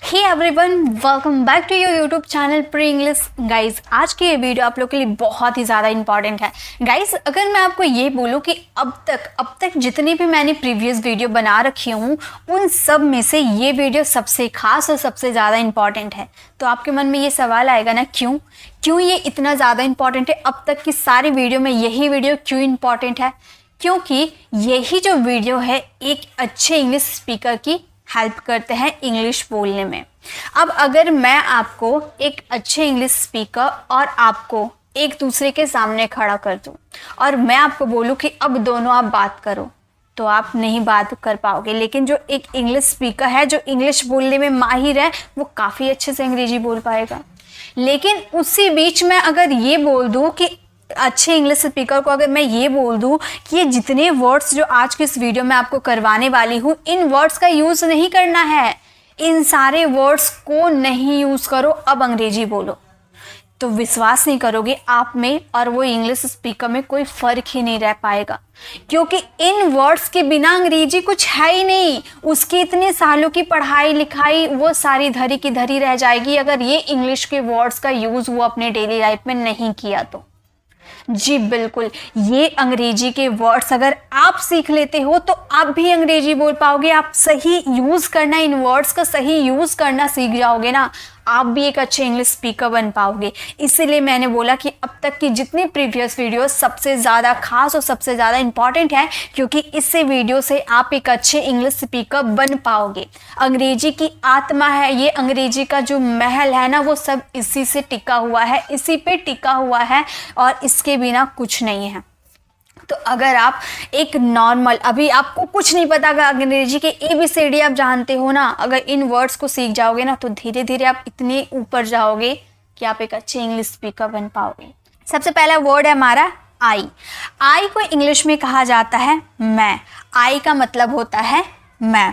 Hey everyone, welcome back to your YouTube channel pre English. Guys, आज की ये video आप लोग के लिए बहुत ही ज़्यादा इंपॉर्टेंट है। गाइज, अगर मैं आपको ये बोलूँ कि अब तक जितनी भी मैंने प्रीवियस वीडियो बना रखी हूँ उन सब में से ये वीडियो सबसे खास और सबसे ज़्यादा इंपॉर्टेंट है, तो आपके मन में ये सवाल आएगा ना, क्यों ये इतना ज़्यादा इंपॉर्टेंट है? अब तक की सारी वीडियो में यही वीडियो क्यों इंपॉर्टेंट है? क्योंकि यही जो वीडियो है एक अच्छे इंग्लिश स्पीकर की हेल्प करते हैं इंग्लिश बोलने में। अब अगर मैं आपको एक अच्छे इंग्लिश स्पीकर और आपको एक दूसरे के सामने खड़ा कर दूं और मैं आपको बोलूं कि अब दोनों आप बात करो, तो आप नहीं बात कर पाओगे। लेकिन जो एक इंग्लिश स्पीकर है, जो इंग्लिश बोलने में माहिर है, वो काफ़ी अच्छे से अंग्रेजी बोल पाएगा। लेकिन उसी बीच में अगर ये बोल दूं कि अच्छे इंग्लिश स्पीकर को अगर मैं ये बोल दूं कि ये जितने वर्ड्स जो आज की इस वीडियो में आपको करवाने वाली हूँ, इन वर्ड्स का यूज़ नहीं करना है, इन सारे वर्ड्स को नहीं यूज़ करो, अब अंग्रेजी बोलो, तो विश्वास नहीं करोगे, आप में और वो इंग्लिश स्पीकर में कोई फ़र्क ही नहीं रह पाएगा। क्योंकि इन वर्ड्स के बिना अंग्रेजी कुछ है ही नहीं। उसकी इतने सालों की पढ़ाई लिखाई वो सारी धरी की धरी रह जाएगी अगर ये इंग्लिश के वर्ड्स का यूज़ वो अपने डेली लाइफ में नहीं किया तो। जी बिल्कुल, ये अंग्रेजी के वर्ड्स अगर आप सीख लेते हो तो आप भी अंग्रेजी बोल पाओगे। आप सही यूज़ करना, इन वर्ड्स का सही यूज़ करना सीख जाओगे ना, आप भी एक अच्छे इंग्लिश स्पीकर बन पाओगे। इसीलिए मैंने बोला कि अब तक की जितनी प्रीवियस वीडियो सबसे ज़्यादा खास और सबसे ज़्यादा इम्पॉर्टेंट है, क्योंकि इससे वीडियो से आप एक अच्छे इंग्लिश स्पीकर बन पाओगे। अंग्रेजी की आत्मा है ये, अंग्रेजी का जो महल है ना, वो सब इसी से टिका हुआ है, इसी पे टिका हुआ है और इसके बिना कुछ नहीं है। तो अगर आप एक नॉर्मल, अभी आपको कुछ नहीं पता, अगर अंग्रेजी के ABCD आप जानते हो ना, अगर इन वर्ड्स को सीख जाओगे ना, तो धीरे धीरे आप इतने ऊपर जाओगे कि आप एक अच्छे इंग्लिश स्पीकर बन पाओगे। सबसे पहला वर्ड है हमारा आई। आई को इंग्लिश में कहा जाता है मैं। आई का मतलब होता है मैं।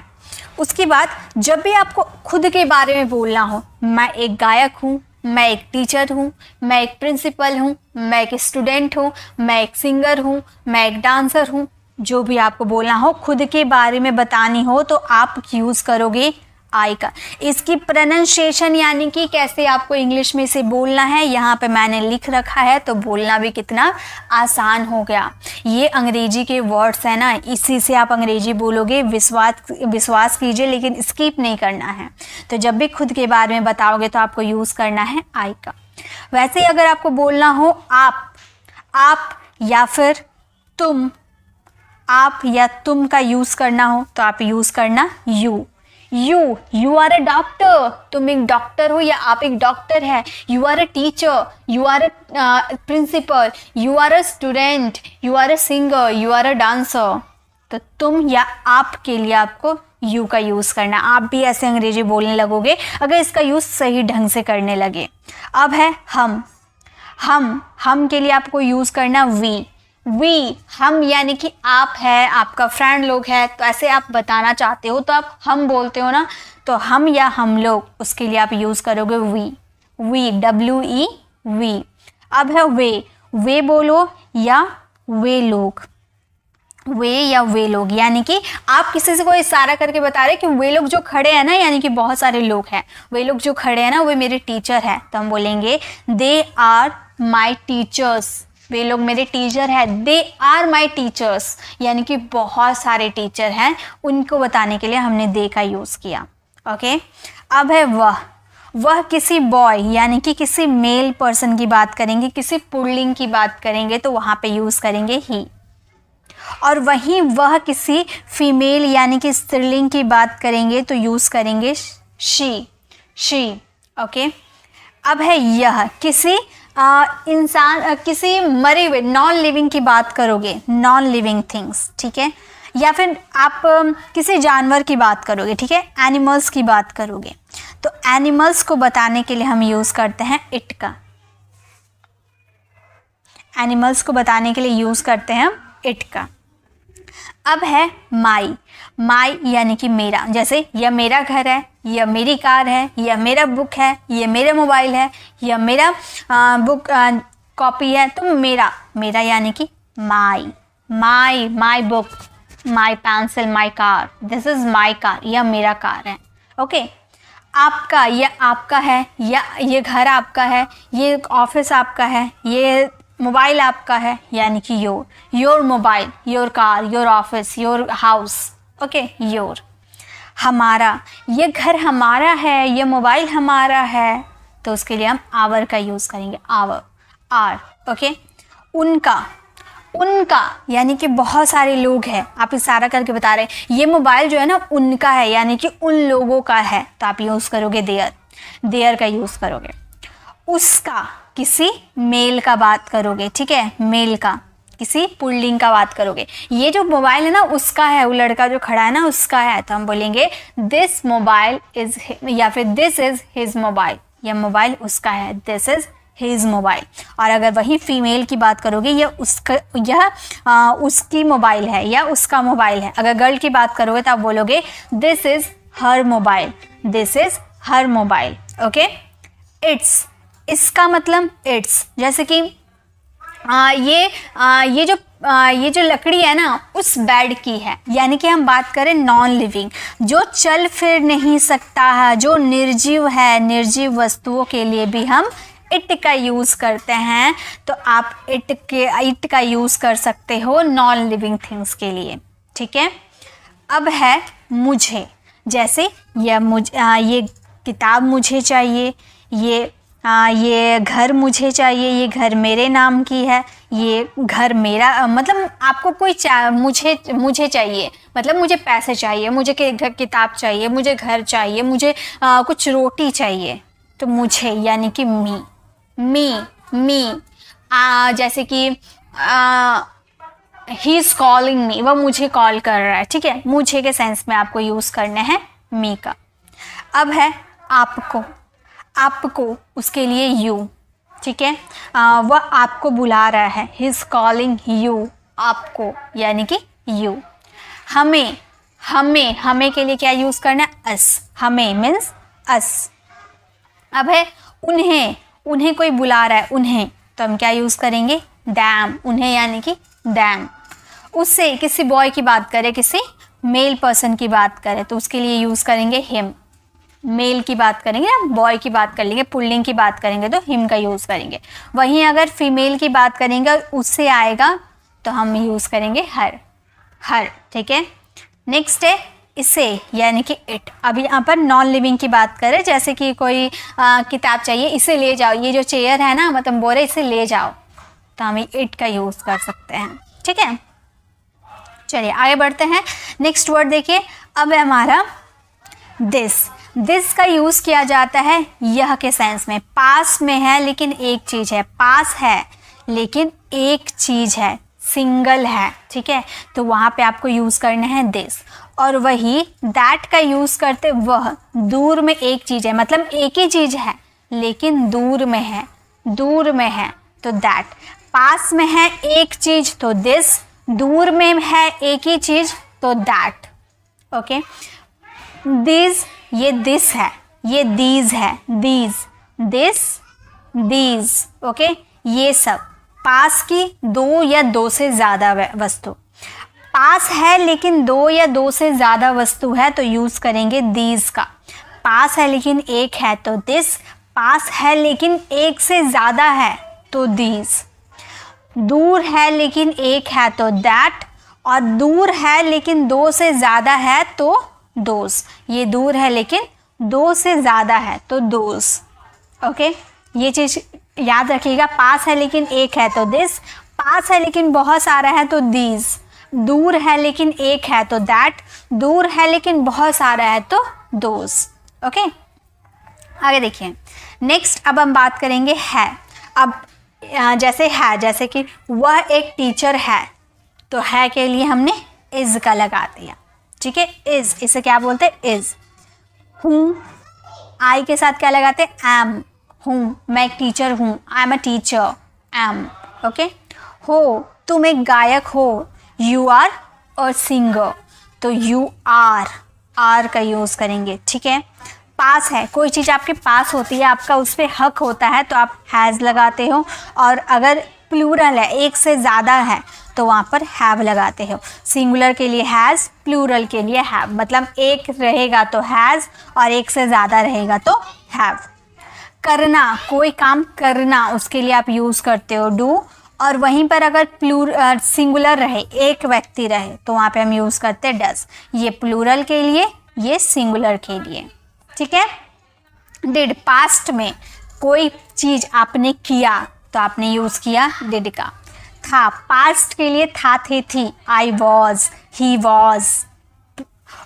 उसके बाद जब भी आपको खुद के बारे में बोलना हो, मैं एक गायक हूँ, मैं एक टीचर हूँ, मैं एक प्रिंसिपल हूँ, मैं एक स्टूडेंट हूँ, मैं एक सिंगर हूँ, मैं एक डांसर हूँ, जो भी आपको बोलना हो, खुद के बारे में बतानी हो, तो आप यूज़ करोगे आई का। इसकी प्रोनाउंसिएशन यानी कि कैसे आपको इंग्लिश में इसे बोलना है, यहाँ पे मैंने लिख रखा है, तो बोलना भी कितना आसान हो गया। ये अंग्रेजी के वर्ड्स हैं ना, इसी से आप अंग्रेजी बोलोगे, विश्वास कीजिए, लेकिन स्किप नहीं करना है। तो जब भी खुद के बारे में बताओगे तो आपको यूज़ करना है आई का। वैसे ही अगर आपको बोलना हो आप या फिर तुम, आप या तुम का यूज़ करना हो, तो आप यूज़ करना यू आर अ डॉक्टर, तुम एक डॉक्टर हो या आप एक डॉक्टर है। You are a teacher, you are a principal, you are a student, you are a singer, you are a dancer. तो तुम या आप के लिए आपको यू का यूज़ करना। आप भी ऐसे अंग्रेजी बोलने लगोगे अगर इसका यूज़ सही ढंग से करने लगे। अब है हम के लिए आपको यूज़ करना वी। हम यानी कि आप है, आपका फ्रेंड लोग है, तो ऐसे आप बताना चाहते हो तो आप हम बोलते हो ना, तो हम या हम लोग, उसके लिए आप यूज़ करोगे वी WE वी। अब है वे बोलो या वे लोग, वे लोग यानी कि आप किसी से कोई इशारा करके बता रहे कि वे लोग जो खड़े हैं ना, यानी कि बहुत सारे लोग हैं, वे लोग जो खड़े हैं ना, वे मेरे टीचर हैं, तो हम बोलेंगे दे आर माई टीचर्स। वे लोग मेरे टीचर हैं, दे आर माई टीचर्स, यानी कि बहुत सारे टीचर हैं, उनको बताने के लिए हमने दे का यूज़ किया। ओके। अब है वह किसी बॉय यानी कि किसी मेल पर्सन की बात करेंगे, किसी पुल्लिंग की बात करेंगे, तो वहाँ पे यूज़ करेंगे ही। और वहीं वह किसी फीमेल यानी कि स्त्रीलिंग की बात करेंगे तो यूज़ करेंगे शी। ओके। अब है यह, किसी इंसान, किसी मरे हुए नॉन लिविंग की बात करोगे, नॉन लिविंग थिंग्स, ठीक है, या फिर आप किसी जानवर की बात करोगे, ठीक है, एनिमल्स की बात करोगे, तो एनिमल्स को बताने के लिए हम यूज़ करते हैं इट का। एनिमल्स को बताने के लिए यूज़ करते हैं इट का। अब है माई यानी कि मेरा, जैसे यह मेरा घर है, यह मेरी कार है, यह मेरा बुक है, यह मेरा मोबाइल है, यह मेरा बुक कॉपी है, तो मेरा यानी कि my book, my pencil, my car, this is my car, यह मेरा कार है। ओके। आपका, ये आपका है, या ये घर आपका है, ये ऑफिस आपका है, ये मोबाइल आपका है, यानी कि your mobile, your car, your office, your house, okay, your. हमारा, ये घर हमारा है, ये मोबाइल हमारा है, तो उसके लिए हम आवर का यूज़ करेंगे, आर, ओके। उनका यानी कि बहुत सारे लोग हैं, आप इशारा करके बता रहे हैं ये मोबाइल जो है ना उनका है, यानी कि उन लोगों का है, तो आप यूज़ करोगे देयर का यूज़ करोगे। उसका, किसी मेल का बात करोगे, ठीक है, मेल का, किसी पुल्लिंग का बात करोगे। ये जो मोबाइल है ना उसका है, वो लड़का जो खड़ा है ना उसका है, तो हम बोलेंगे दिस मोबाइल इज, या फिर दिस इज हिज मोबाइल, यह मोबाइल उसका है, दिस इज हिज मोबाइल। और अगर वही फीमेल की बात करोगे, यह उसकी मोबाइल है या उसका मोबाइल है। अगर गर्ल की बात करोगे तो आप बोलोगे this is her mobile, this is her mobile, okay. It's, इसका मतलब इट्स, जैसे कि ये जो लकड़ी है ना उस बेड की है, यानी कि हम बात करें नॉन लिविंग, जो चल फिर नहीं सकता है, जो निर्जीव है, निर्जीव वस्तुओं के लिए भी हम इट का यूज़ करते हैं, तो आप इट का यूज़ कर सकते हो नॉन लिविंग थिंग्स के लिए, ठीक है। अब है मुझे, जैसे ये किताब मुझे चाहिए, ये घर मुझे चाहिए, ये घर मेरे नाम की है, ये घर मेरा, मतलब आपको कोई मुझे चाहिए, मतलब मुझे पैसे चाहिए, मुझे किताब चाहिए, मुझे घर चाहिए, मुझे कुछ रोटी चाहिए, तो मुझे यानी कि मी, जैसे कि ही इज़ कॉलिंग मी, वह मुझे कॉल कर रहा है, ठीक है, मुझे के सेंस में आपको यूज़ करना है मी का। अब है आपको, उसके लिए यू, ठीक है, वह आपको बुला रहा है, ही इज़ कॉलिंग यू, आपको यानी कि यू। हमें के लिए क्या यूज़ करना है, अस, हमें मीन्स अस। अब है उन्हें कोई बुला रहा है, उन्हें, तो हम क्या यूज़ करेंगे, डैम, उन्हें यानी कि डैम। उससे, किसी बॉय की बात करें, किसी मेल पर्सन की बात करें, तो उसके लिए यूज़ करेंगे हिम। मेल की बात करेंगे ना, बॉय की बात कर लेंगे, पुल्लिंग की बात करेंगे तो हिम का यूज़ करेंगे। वहीं अगर फीमेल की बात करेंगे उससे आएगा तो हम यूज़ करेंगे हर, ठीक है। नेक्स्ट है इसे, यानी कि इट। अभी यहाँ पर नॉन लिविंग की बात करें, जैसे कि कोई किताब चाहिए, इसे ले जाओ, ये जो चेयर है ना, मतलब बोरे, इसे ले जाओ, तो हम इट का यूज़ कर सकते हैं, ठीक है। चलिए आगे बढ़ते हैं। नेक्स्ट वर्ड देखिए, अब है हमारा दिस का यूज़ किया जाता है यह के सेंस में, पास में है लेकिन एक चीज़ है, पास है लेकिन एक चीज़ है, सिंगल है, ठीक है, तो वहाँ पे आपको यूज़ करना है दिस। और वही दैट का यूज़ करते, वह दूर में एक चीज़ है, मतलब एक ही चीज़ है लेकिन दूर में है तो दैट। पास में है एक चीज़ तो दिस, दूर में है एक ही चीज़ तो दैट, ओके। दिस, ये दिस है, ये दीज है, दीज, ओके। ये सब पास की दो या दो से ज़्यादा वस्तु, पास है लेकिन दो या दो से ज़्यादा वस्तु है तो यूज़ करेंगे दीज का। पास है लेकिन एक है तो दिस, पास है लेकिन एक से ज़्यादा है तो दीज। दूर है लेकिन एक है तो दैट, और दूर है लेकिन दो से ज़्यादा है तो दोज। ये दूर है लेकिन दो से ज़्यादा है तो दोज, ओके। ये चीज़ याद रखिएगा, पास है लेकिन एक है तो दिस, पास है लेकिन बहुत सारा है तो दीज, दूर है लेकिन एक है तो दैट, दूर है लेकिन बहुत सारा है तो दोज, ओके। आगे देखिए नेक्स्ट, अब हम बात करेंगे है। अब जैसे कि वह एक टीचर है, तो है के लिए हमने इज़ का लगा दिया, ठीक है, इज़, इसे क्या बोलते हैं, इज़। हूँ, आई के साथ क्या लगाते हैं, एम, हूँ, मैं एक टीचर हूँ, I am a teacher, am, okay. हो, तुम एक गायक हो, यू आर अ सिंगर, तो यू आर का यूज़ करेंगे, ठीक है। पास है, कोई चीज़ आपके पास होती है, आपका उस पर हक होता है तो आप हैज़ लगाते हो, और अगर प्लूरल है, एक से ज़्यादा है, तो वहाँ पर हैव लगाते हो। सिंगुलर के लिए हैज़, प्लूरल के लिए हैव, मतलब एक रहेगा तो हैज़ और एक से ज़्यादा रहेगा तो हैव। करना, कोई काम करना, उसके लिए आप यूज़ करते हो डू, और वहीं पर अगर सिंगुलर रहे, एक व्यक्ति रहे, तो वहाँ पे हम यूज़ करते हैं डज। ये प्लूरल के लिए, ये सिंगुलर के लिए, ठीक है। डिड, पास्ट में कोई चीज़ आपने किया तो आपने यूज़ किया डिड का। था, पास्ट के लिए था, थे, थी, आई वॉज, ही वॉज,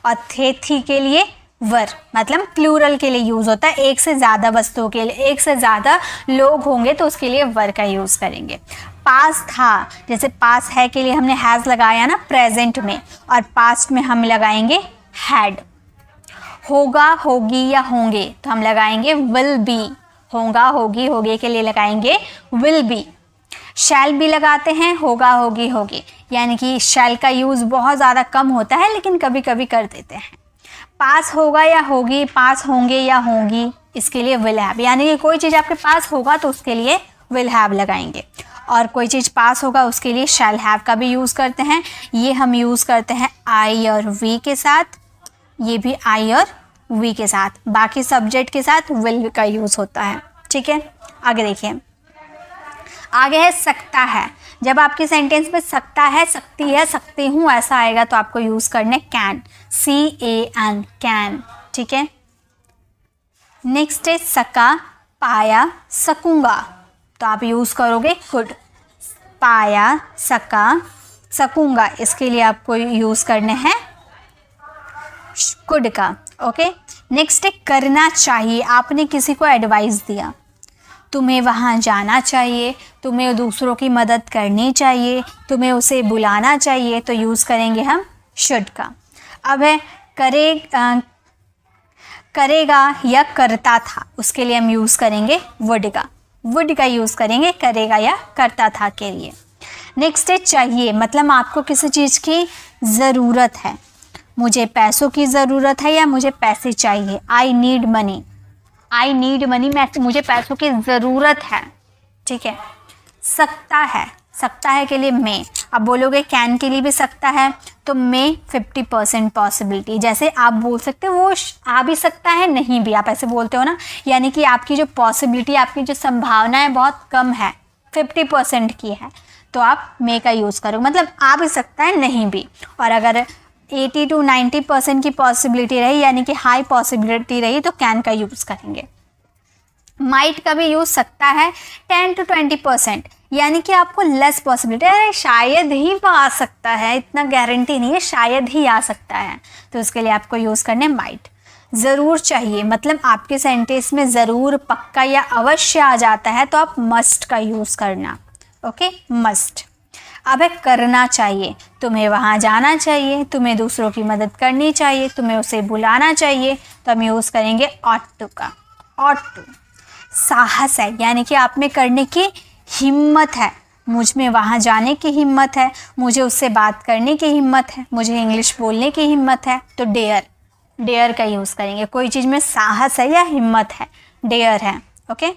और थे, थी के लिए वर, मतलब प्लूरल के लिए यूज़ होता है, एक से ज़्यादा वस्तुओं के लिए, एक से ज़्यादा लोग होंगे तो उसके लिए वर का यूज़ करेंगे। पास था, जैसे पास है के लिए हमने हैज़ लगाया ना प्रेजेंट में, और पास्ट में हम लगाएंगे हैड। होगा, होगी या होंगे तो हम लगाएंगे विल बी। होगा, होगी, होगे के लिए लगाएंगे विल बी। शैल भी लगाते हैं, होगा, होगी, होगे, यानी कि शैल का यूज़ बहुत ज़्यादा कम होता है लेकिन कभी कभी कर देते हैं। पास होगा या होगी, पास होंगे या होंगी, इसके लिए विल हैव, यानी कि कोई चीज़ आपके पास होगा तो उसके लिए विल हैव लगाएंगे, और कोई चीज़ पास होगा उसके लिए शैल हैव का भी यूज़ करते हैं। ये हम यूज़ करते हैं आई और वी के साथ, ये भी आई और वी के साथ, बाकी सब्जेक्ट के साथ विल का यूज़ होता है, ठीक है। आगे देखिए, आगे है सकता है। जब आपके सेंटेंस में सकता है, सकती है, सकती हूँ ऐसा आएगा तो आपको यूज़ करने कैन, CAN, कैन, ठीक है। नेक्स्ट है सका, पाया, सकूँगा, तो आप यूज़ करोगे कुड। पाया, सका, सकूँगा, इसके लिए आपको यूज़ करने हैं कुड का, ओके। नेक्स्ट है करना चाहिए, आपने किसी को एडवाइस दिया, तुम्हें वहाँ जाना चाहिए, तुम्हें दूसरों की मदद करनी चाहिए, तुम्हें उसे बुलाना चाहिए, तो यूज़ करेंगे हम शुड का। अब है करेगा या करता था, उसके लिए हम यूज़ करेंगे वुड का। वुड का यूज़ करेंगे करेगा या करता था के लिए। नेक्स्ट है चाहिए, मतलब आपको किसी चीज़ की ज़रूरत है, मुझे पैसों की ज़रूरत है या मुझे पैसे चाहिए, I need money, I need money, मुझे पैसों की ज़रूरत है, ठीक है। सकता है, सकता है के लिए मे, अब बोलोगे कैन के लिए भी सकता है तो मे 50% पॉसिबिलिटी, जैसे आप बोल सकते हो वो आ भी सकता है नहीं भी, आप ऐसे बोलते हो ना, यानी कि आपकी जो पॉसिबिलिटी, आपकी जो संभावना है बहुत कम है, 50% की है, तो आप मे का यूज़ करो, मतलब आ भी सकता है नहीं भी। और अगर 80 to 90% की पॉसिबिलिटी रही, यानी कि हाई पॉसिबिलिटी रही, तो कैन का यूज़ करेंगे। माइट का भी यूज़ सकता है 10 to 20%, यानी कि आपको लेस पॉसिबिलिटी, अरे शायद ही वो आ सकता है, इतना गारंटी नहीं है, शायद ही आ सकता है, तो उसके लिए आपको यूज़ करने माइट। ज़रूर चाहिए, मतलब आपके सेंटेंस में ज़रूर, पक्का या अवश्य आ जाता है तो आप मस्ट का यूज़ करना, ओके, मस्ट। अब है करना चाहिए, तुम्हें वहाँ जाना चाहिए, तुम्हें दूसरों की मदद करनी चाहिए, तुम्हें उसे बुलाना चाहिए, तो हम यूज़ करेंगे ऑट टू का, ऑट टू। साहस है, यानी कि आप में करने की हिम्मत है, मुझ में वहाँ जाने की हिम्मत है, मुझे उससे बात करने की हिम्मत है, मुझे इंग्लिश बोलने की हिम्मत है, तो डेयर, डेयर का यूज़ करेंगे। कोई चीज़ में साहस है या हिम्मत है, डेयर है, ओके।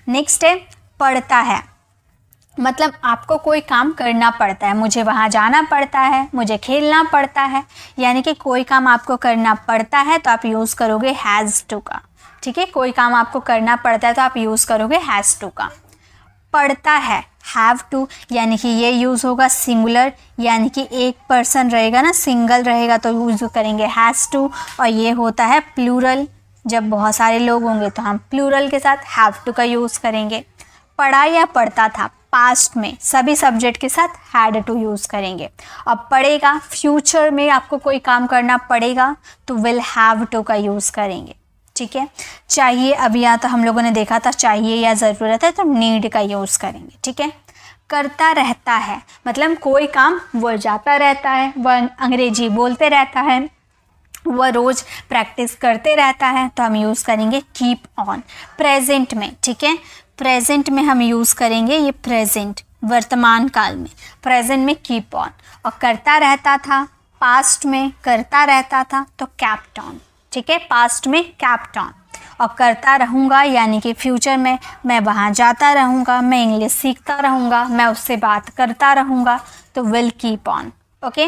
नेक्स्ट है पड़ता है, मतलब आपको कोई काम करना पड़ता है, मुझे वहाँ जाना पड़ता है, मुझे खेलना पड़ता है, यानी कि कोई काम आपको करना पड़ता है तो आप यूज़ करोगे हैज़ टू का, ठीक है। कोई काम आपको करना पड़ता है तो आप यूज़ करोगे हैज़ टू का। पड़ता है हैव टू, यानी कि ये यूज़ होगा सिंगुलर, यानी कि एक पर्सन रहेगा ना, सिंगल रहेगा तो यूज़ करेंगे हैज़ टू, और ये होता है प्लूरल, जब बहुत सारे लोग होंगे तो हम प्लूरल के साथ हैव टू का यूज़ करेंगे। पढ़ा या पढ़ता था, पास्ट में सभी सब्जेक्ट के साथ हैड टू यूज़ करेंगे। अब पड़ेगा, फ्यूचर में आपको कोई काम करना पड़ेगा तो विल हैव टू का यूज़ करेंगे, ठीक है। चाहिए, अभी यहाँ तो हम लोगों ने देखा था चाहिए या ज़रूरत है तो नीड का यूज़ करेंगे, ठीक है। करता रहता है, मतलब कोई काम वो जाता रहता है, वह अंग्रेजी बोलते रहता है, वह रोज़ प्रैक्टिस करते रहता है, तो हम यूज़ करेंगे कीप ऑन। प्रेजेंट में, ठीक है, प्रेजेंट में हम यूज़ करेंगे ये प्रेजेंट, वर्तमान काल में, प्रेजेंट में कीप ऑन। और करता रहता था, पास्ट में करता रहता था तो कैप्ट ऑन, ठीक है, पास्ट में कैप्ट ऑन। और करता रहूँगा, यानी कि फ्यूचर में मैं वहाँ जाता रहूँगा, मैं इंग्लिश सीखता रहूँगा, मैं उससे बात करता रहूँगा, तो will keep on. Okay,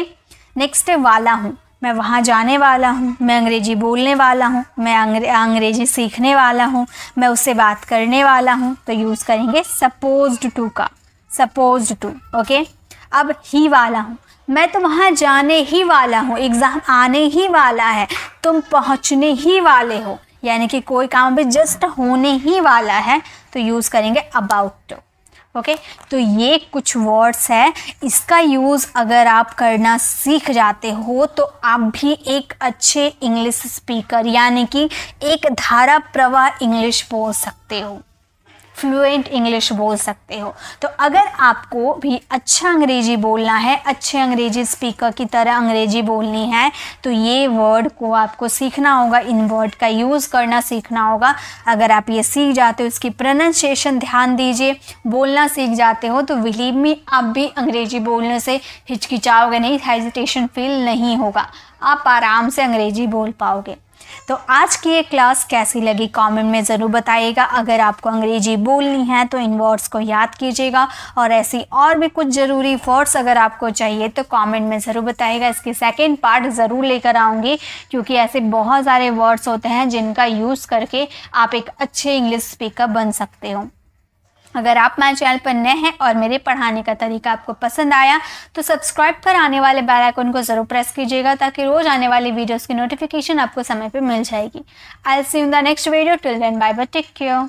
next है वाला हूँ, मैं वहाँ जाने वाला हूँ, मैं अंग्रेजी बोलने वाला हूँ, मैं अंग्रेजी सीखने वाला हूँ, मैं उससे बात करने वाला हूँ, तो यूज़ करेंगे सपोज्ड टू का, सपोज्ड टू। ओके, अब ही वाला हूँ, मैं तो वहाँ जाने ही वाला हूँ, एग्ज़ाम आने ही वाला है, तुम पहुँचने ही वाले हो, यानी कि कोई काम भी जस्ट होने ही वाला है, तो यूज़ करेंगे अबाउट टू। ओके, तो ये कुछ वर्ड्स है, इसका यूज़ अगर आप करना सीख जाते हो तो आप भी एक अच्छे इंग्लिश स्पीकर यानी कि एक धारा प्रवाह इंग्लिश बोल सकते हो, फ्लुएंट इंग्लिश बोल सकते हो। तो अगर आपको भी अच्छा अंग्रेजी बोलना है, अच्छे अंग्रेजी स्पीकर की तरह अंग्रेजी बोलनी है, तो ये वर्ड को आपको सीखना होगा, इन वर्ड का यूज़ करना सीखना होगा। अगर आप ये सीख जाते हो, इसकी प्रोनाउंसिएशन ध्यान दीजिए, बोलना सीख जाते हो, तो बिलीव मी आप भी अंग्रेजी बोलने से हिचकिचाओगे नहीं, हेजिटेशन फील नहीं होगा, आप आराम से अंग्रेजी बोल पाओगे। तो आज की ये क्लास कैसी लगी कमेंट में ज़रूर बताइएगा। अगर आपको अंग्रेजी बोलनी है तो इन वर्ड्स को याद कीजिएगा, और ऐसी और भी कुछ ज़रूरी वर्ड्स अगर आपको चाहिए तो कमेंट में ज़रूर बताइएगा। इसकी सेकंड पार्ट ज़रूर लेकर आऊँगी, क्योंकि ऐसे बहुत सारे वर्ड्स होते हैं जिनका यूज़ करके आप एक अच्छे इंग्लिश स्पीकर बन सकते हो। अगर आप मेरे चैनल पर नए हैं और मेरे पढ़ाने का तरीका आपको पसंद आया तो सब्सक्राइब कर आने वाले बेल आइकन को ज़रूर प्रेस कीजिएगा, ताकि रोज़ आने वाली वीडियोस की नोटिफिकेशन आपको समय पे मिल जाएगी। I will see you in the next video, till then bye bye, take care.